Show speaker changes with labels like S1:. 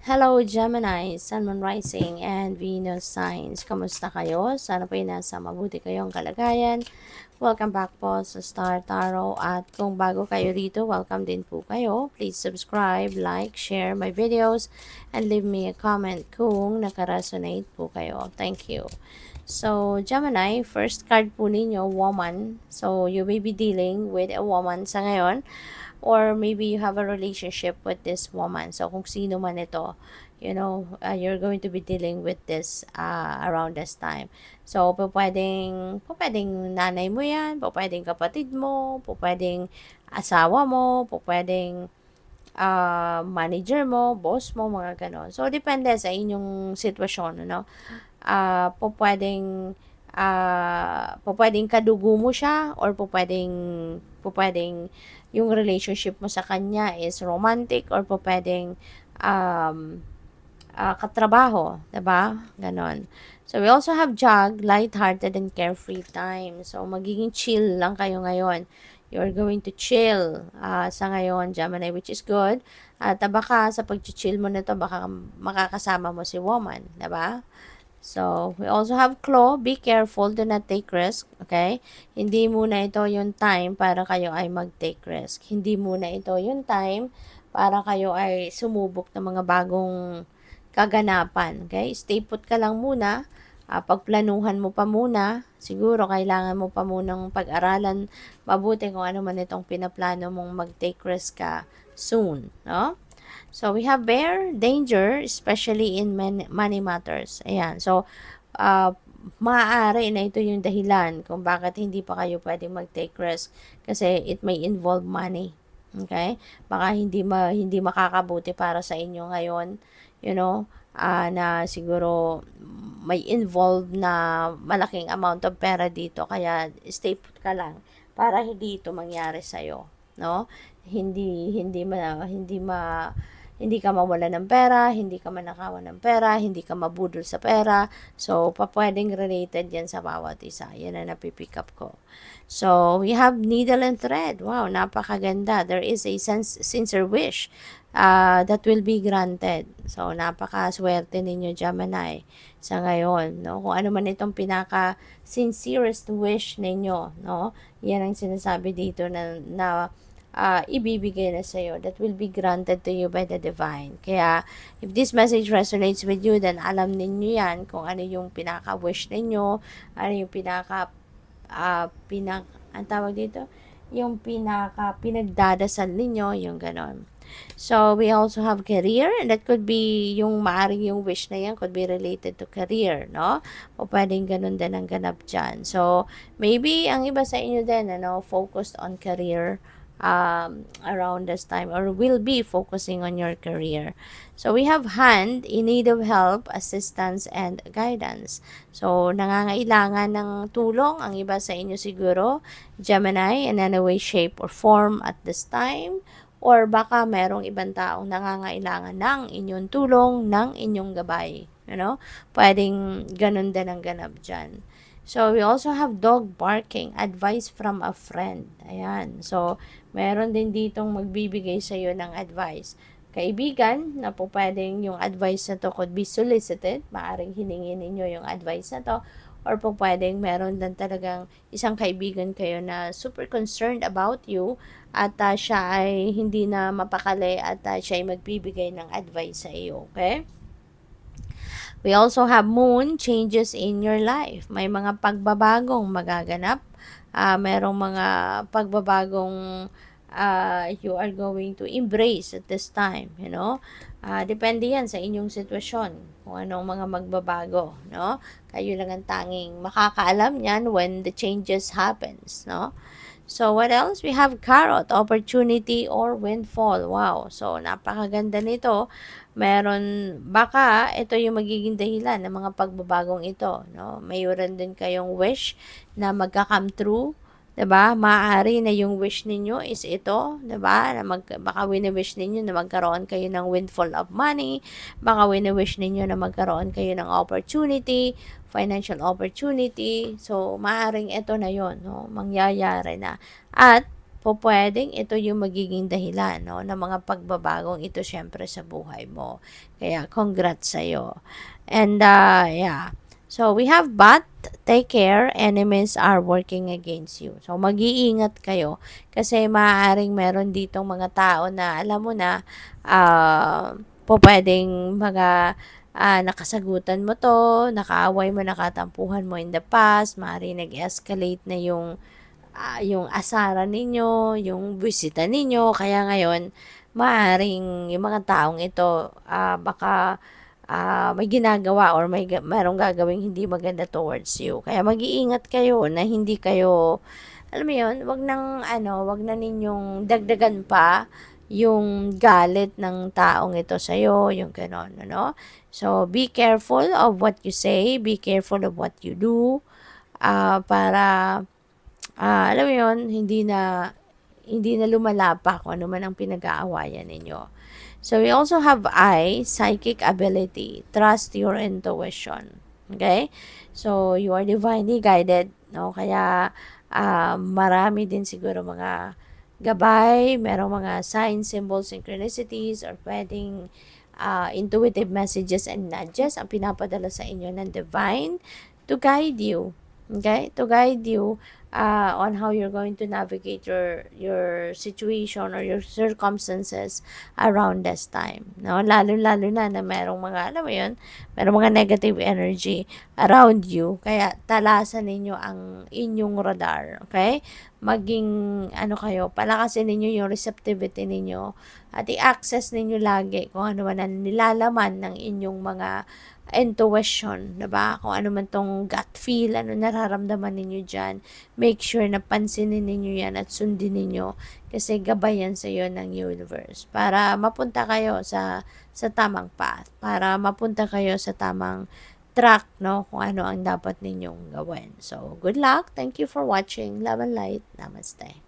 S1: Hello Gemini, Sun, Moon Rising, and Venus signs. Kamusta kayo? Sana po nasa mabuti kayong kalagayan. Welcome back po sa Star Tarot. At kung bago kayo dito, welcome din po kayo. Please subscribe, like, share my videos, and leave me a comment kung nakaresonate po kayo. Thank you. So, Gemini, first card po ninyo, woman. So, you may be dealing with a woman sa ngayon, or maybe you have a relationship with this woman. So, kung sino man ito, you're going to be dealing with this around this time. So, pwedeng nanay mo yan, pwedeng kapatid mo, pwedeng asawa mo, pwedeng manager mo, boss mo, mga ganon. So, depende sa inyong sitwasyon, pwedeng kadugo mo siya, or pwedeng yung relationship mo sa kanya is romantic, or pwedeng katrabaho, diba? Ganon. So, we also have Jug, light-hearted and carefree time. So, magiging chill lang kayo ngayon. You're going to chill sa ngayon, Gemini, which is good. At baka sa pag-chill mo nito, baka makakasama mo si woman, diba? So, we also have Claw. Be careful. Do not take risk. Okay? Hindi muna ito yung time para kayo ay mag-take risk. Hindi muna ito yung time para kayo ay sumubok ng mga bagong kaganapan. Okay? Stay put ka lang muna. Pagplanuhan mo pa muna. Siguro, kailangan mo pa munang pag-aralan mabuti kung ano man itong pinaplano mong mag-take risk ka soon. No? So, we have bear, danger, especially in money matters. Ayan. So, maaari na ito yung dahilan kung bakit hindi pa kayo pwedeng mag-take risk. Kasi it may involve money. Okay? Baka hindi makakabuti para sa inyo ngayon. Na siguro may involved na malaking amount of pera dito. Kaya, stay put ka lang para hindi ito mangyari sa'yo. No? Hindi ka mawala ng pera, hindi ka manakawan ng pera, hindi ka mabudol sa pera. So, pwedeng related yan sa bawat isa. Yan na napipick up ko. So, we have needle and thread. Wow, napakaganda. There is a sincere wish that will be granted. So, napakaswerte ninyo, Gemini, sa ngayon. No? Kung ano man itong pinaka-sincerest wish ninyo, no? Yan ang sinasabi dito na ibibigay na sa'yo, that will be granted to you by the divine. Kaya, if this message resonates with you, then alam ninyo yan kung ano yung pinaka-wish ninyo, ano yung ang tawag dito, yung pinagdadasal ninyo, yung ganon. So, we also have career, and that could be yung maaring yung wish na yan could be related to career, no? O pwedeng ganun din ang ganap dyan. So, maybe ang iba sa inyo din, focused on career around this time, or will be focusing on your career. So, we have hand, in need of help, assistance, and guidance. So, nangangailangan ng tulong ang iba sa inyo siguro, Gemini, in any way, shape, or form at this time. Or baka merong ibang taong nangangailangan ng inyong tulong, ng inyong gabay. Pwedeng ganun din ang ganap dyan. So, we also have dog barking, advice from a friend. Ayan. So, meron din ditong magbibigay sa iyo ng advice. Kaibigan, na po pwedeng yung advice na to could be solicited. Maaring hiningin ninyo yung advice na to. Or po pwedeng meron din talagang isang kaibigan kayo na super concerned about you, at siya ay hindi na mapakali, at siya ay magbibigay ng advice sa iyo. Okay? We also have moon, changes in your life. May mga pagbabagong magaganap. Merong mga pagbabagong you are going to embrace at this time, depende yan sa inyong sitwasyon, kung anong mga magbabago, Kayo lang ang tanging makakaalam yan when the changes happens, So, what else? We have carrot, opportunity or windfall. Wow. So, napakaganda nito. Baka ito yung magiging dahilan ng mga pagbabagong ito, Mayroon din kayong wish na magka-come true. 'Di ba? Maaari na yung wish ninyo is ito, 'di ba? Baka wini-wish ninyo na magkaroon kayo ng windfall of money, baka wini-wish ninyo na magkaroon kayo ng opportunity, financial opportunity. So, maaring ito na 'yon, mangyayari na. At pwedeng ito yung magiging dahilan, no, ng mga pagbabagong ito syempre sa buhay mo. Kaya congrats sa'yo. And yeah. So we have but take care, enemies are working against you. So mag-iingat kayo kasi maaaring meron ditong mga tao na alam mo na pwedeng mga nakasagutan mo to, nakaaway mo, nakatampuhan mo in the past, maaaring nag-escalate na yung asaran ninyo, yung bisita ninyo. Kaya ngayon, maaring yung mga taong ito, baka may ginagawa or merong gagawing hindi maganda towards you. Kaya mag-iingat kayo na hindi kayo, alam mo yun, wag na ninyong dagdagan pa yung galit ng taong ito sa'yo, yung ganon, ano? So, be careful of what you say, be careful of what you do, para alam mo yun, hindi na lumala pa kung ano man ang pinag-aawayan ninyo. So, we also have I, psychic ability. Trust your intuition. Okay? So, you are divinely guided. No? Kaya, marami din siguro mga gabay, merong mga signs, symbols, synchronicities, or pwedeng intuitive messages and nudges ang pinapadala sa inyo ng divine to guide you. Okay? To guide you on how you're going to navigate your situation or your circumstances around this time. No? Lalo-lalo na merong mga, alam mo yun, merong mga negative energy around you. Kaya talasan ninyo ang inyong radar. Okay? Maging, palakasin ninyo yung receptivity ninyo at i-access ninyo lagi kung ano man ang nilalaman ng inyong mga intuition, diba? Kung ano man tong gut feel, ano nararamdaman ninyo dyan, make sure na pansinin ninyo yan at sundin ninyo kasi gabayan sa iyo ng universe para mapunta kayo sa tamang path, para mapunta kayo sa tamang track, no? Kung ano ang dapat ninyong gawin. So, good luck. Thank you for watching. Love and light. Namaste.